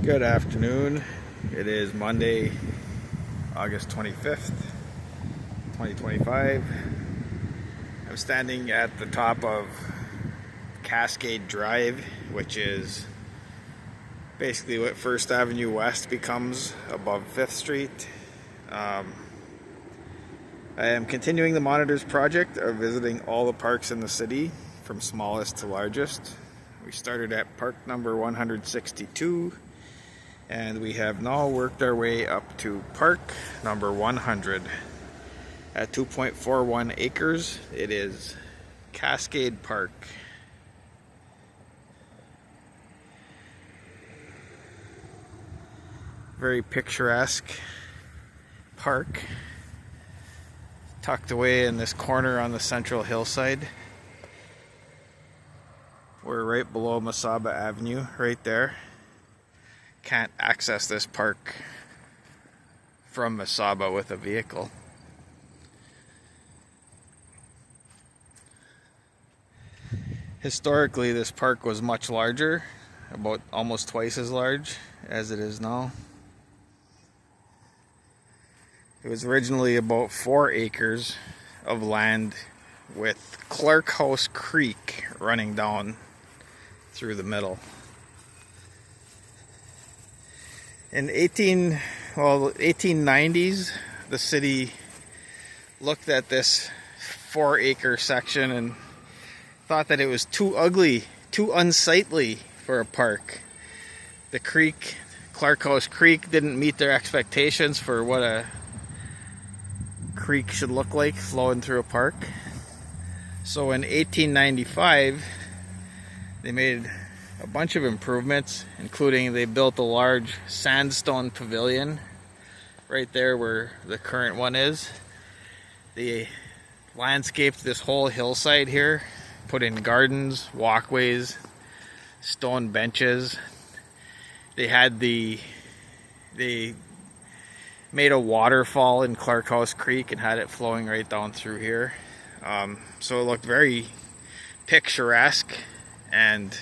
Good afternoon. It is Monday, August 25th, 2025. I'm standing at the top of Cascade Drive, which is basically what 1st Avenue West becomes above 5th Street. I am continuing the Monitors project of visiting all the parks in the city from smallest to largest. We started at park number 162 and we have now worked our way up to park number 100 at 2.41 acres. It is Cascade Park. Very picturesque park, tucked away in this corner on the central hillside. We're right below Mesaba Avenue, right there. Can't access this park from Mesaba with a vehicle. Historically, this park was much larger, about almost twice as large as it is now. It was originally about 4 acres of land with Clark House Creek running down through the middle. In 1890s, the city looked at this 4-acre section and thought that it was too ugly, too unsightly for a park. The creek, Clark House Creek, didn't meet their expectations for what a creek should look like flowing through a park. So in 1895, they made a bunch of improvements, including they built a large sandstone pavilion right there where the current one is. They landscaped this whole hillside here, put in gardens, walkways, stone benches. They made a waterfall in Clark House Creek and had it flowing right down through here. So it looked very picturesque and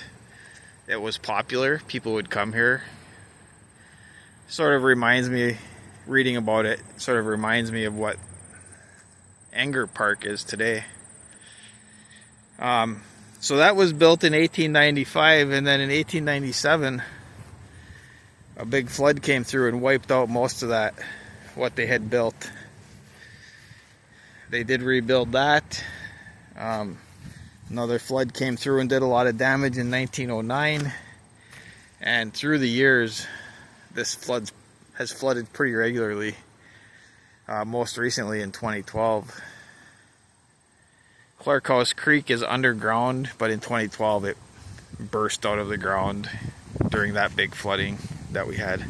it was popular. People would come here. Sort of reminds me, reading about it, sort of reminds me of what Enger Park is today. So that was built in 1895, and then in 1897, a big flood came through and wiped out most of that, what they had built. They did rebuild that. Another flood came through and did a lot of damage in 1909, and through the years this has flooded pretty regularly, most recently in 2012. Clark House Creek is underground, but in 2012 it burst out of the ground during that big flooding that we had.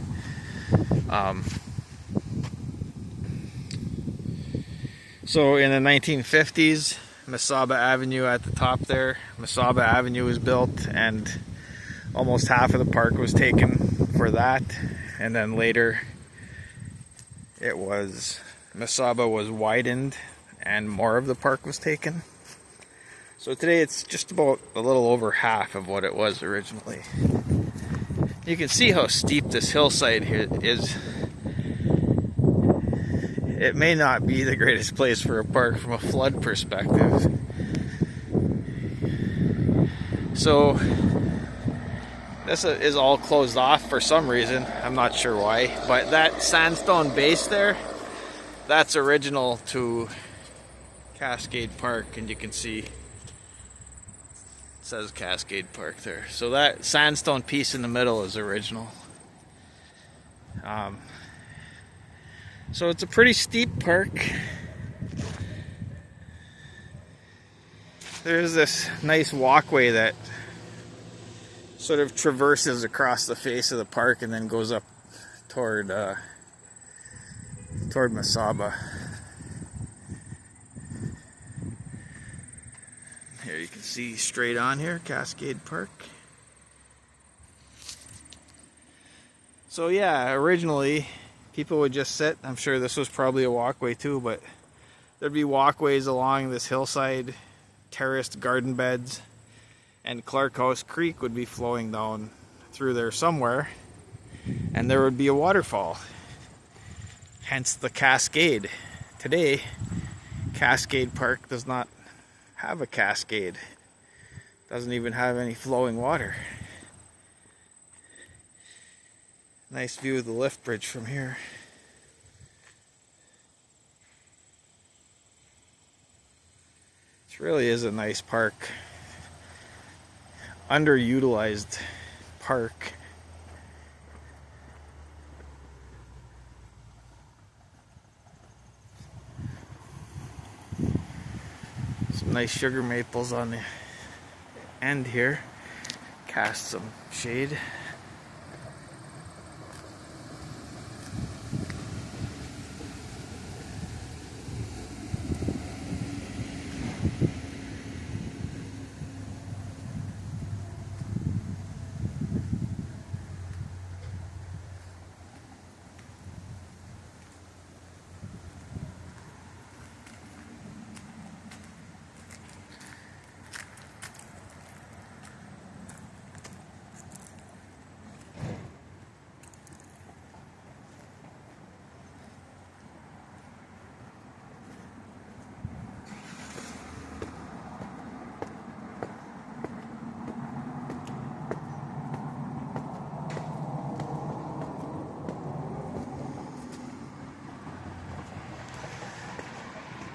So in the 1950s, Mesaba Avenue at the top there. Mesaba Avenue was built and almost half of the park was taken for that. And then later Mesaba was widened and more of the park was taken. So today it's just about a little over half of what it was originally. You can see how steep this hillside here is. It may not be the greatest place for a park from a flood perspective. So this is all closed off for some reason. I'm not sure why. But that sandstone base there, that's original to Cascade Park. And you can see it says Cascade Park there. So that sandstone piece in the middle is original. So it's a pretty steep park. There's this nice walkway that sort of traverses across the face of the park and then goes up toward Mesaba. Here you can see straight on here, Cascade Park. So yeah, originally people would just sit. I'm sure this was probably a walkway too, but there'd be walkways along this hillside, terraced garden beds, and Clark House Creek would be flowing down through there somewhere. and there would be a waterfall. Hence the Cascade. Today, Cascade Park does not have a cascade. Doesn't even have any flowing water. Nice view of the lift bridge from here. This really is a nice park. Underutilized park. Some nice sugar maples on the end here. Cast some shade.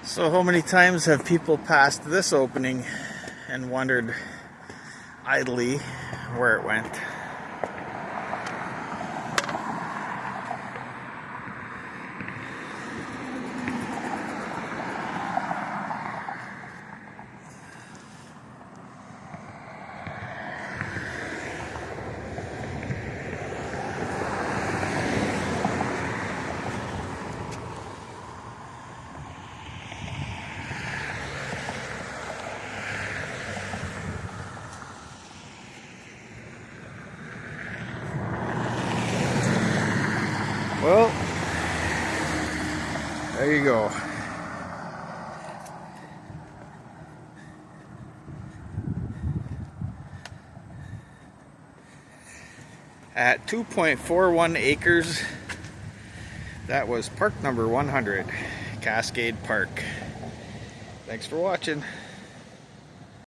So how many times have people passed this opening and wondered idly where it went? Well, there you go. At 2.41 acres, that was park number 100, Cascade Park. Thanks for watching.